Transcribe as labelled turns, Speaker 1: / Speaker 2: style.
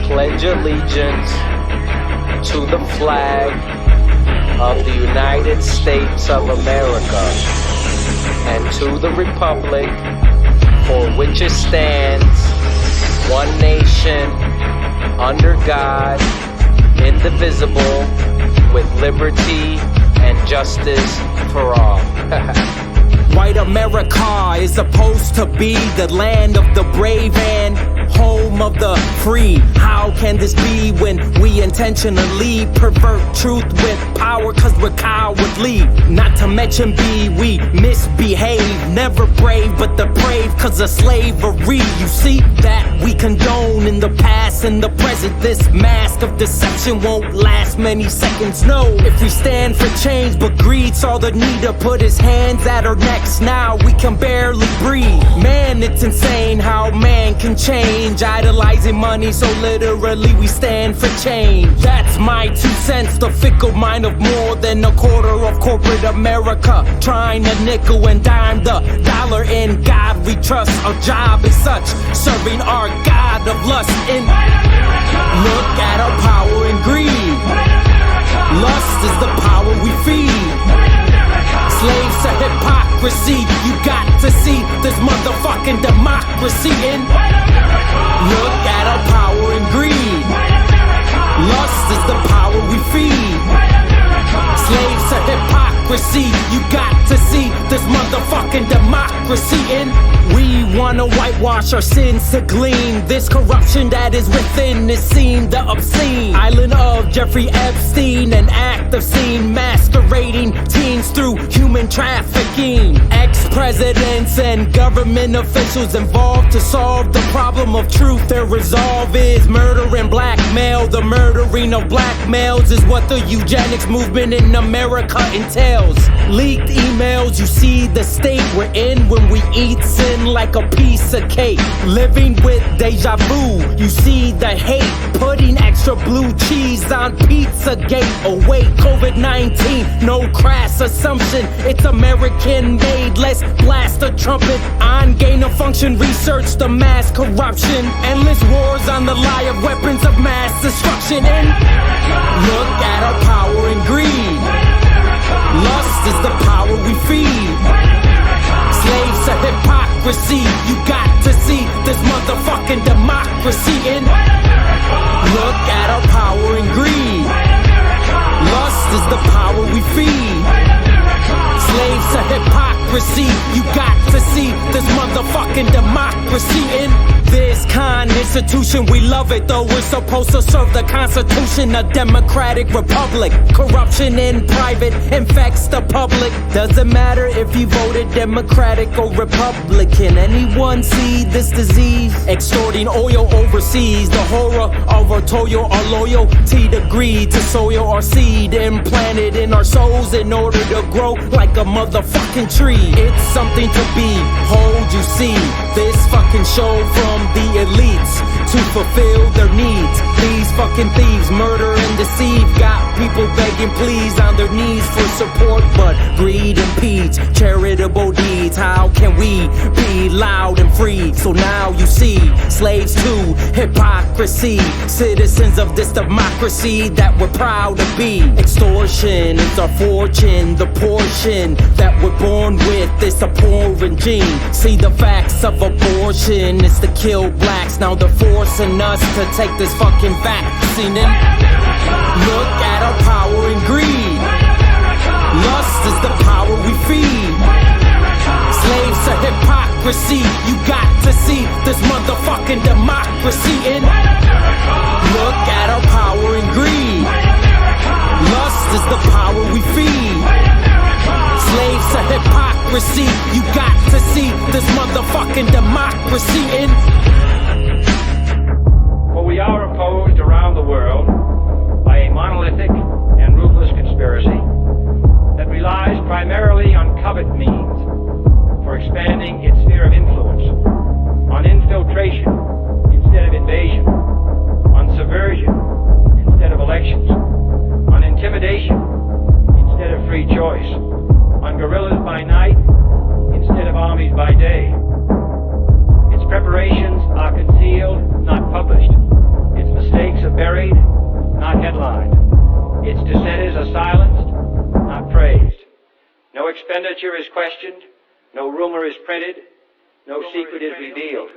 Speaker 1: pledge allegiance to the flag of the United States of America and to the republic for which it stands, one nation, under God, indivisible, with liberty and justice for all.
Speaker 2: White America is supposed to be the land of the brave and home of the free. How can this be when we intentionally pervert truth with power cause we're cowardly? Not to mention we misbehave, never brave but the brave cause of slavery. You see that we condone in the past and the present. This mask of deception won't last many seconds. No, if we stand for change but greed saw the need to put his hands at our necks, now we can barely breathe. Man, it's insane how man can change, idolizing money so literally we stand for change. That's my 2 cents, the fickle mind of more than a quarter of corporate America, trying to nickel and dime the dollar. In God we trust, our job is such, serving our God of lust. And look at our power and greed. Lust is the power we feed. Slaves to hypocrisy, you got to see this motherfucking democracy. And look at our power and greed. Lust is the power we feed. Slaves to hypocrisy, you got to see this motherfucking democracy. And we wanna whitewash our sins to glean this corruption that is within is seen. The obscene island of Jeffrey Epstein, an act of scene masquerading teens through human trafficking. Ex-presidents and government officials involved to solve the problem of truth. Their resolve is murder and blackmail. The murdering of black males is what the eugenics movement in America entails. Leaked emails, you see the state we're in when we eat sin like a piece of cake. Living with deja vu, you see the hate. Putting extra blue cheese on Pizzagate. Await COVID-19, no crass assumption, it's American made. Let's blast the trumpet on gain of function. Research the mass corruption, endless wars on the lie of weapons of mass destruction. And look at our power and greed. Lust is the power we feed. Slaves to hypocrisy, you got to see this motherfucking democracy. And look at our power and greed. Lust is the power we feed. Slaves to hypocrisy, you got to see this motherfucking democracy. And this kind institution, we love it though we're supposed to serve the Constitution, a democratic republic. Corruption in private infects the public. Doesn't matter if you voted Democratic or Republican. Anyone see this disease? Extorting oil overseas, the horror of our toil, our loyalty to greed, to soil our seed implanted in our souls in order to grow like a motherfucking tree. It's something to behold, you see this fucking show from the elites to fulfill their needs. These fucking thieves murder and deceive, got people begging please on their knees for support, but greed impedes charitable deeds. How can we be loud and free? So now you see, slaves to hypocrisy, citizens of this democracy that we're proud to be. Extortion is our fortune, the portion that we're born with is a pouring gene. See the facts of abortion, it's to kill blacks. Now they're forcing us to take this fucking vaccine. And look at our power and greed. Lust is the power we feed. Slaves to hypocrisy, you got to see this motherfucking democracy. And look at our power and greed. Lust is the power we feed. Slaves to hypocrisy, you got to see this motherfucking democracy. And
Speaker 3: for we are opposed around the world by a monolithic and ruthless conspiracy that relies primarily on covert means for expanding its sphere of influence, on infiltration instead of invasion, on subversion instead of elections, on intimidation instead of free choice, on guerrillas by night instead of armies by day. Its preparation expenditure is questioned, no rumor is printed, no secret is revealed.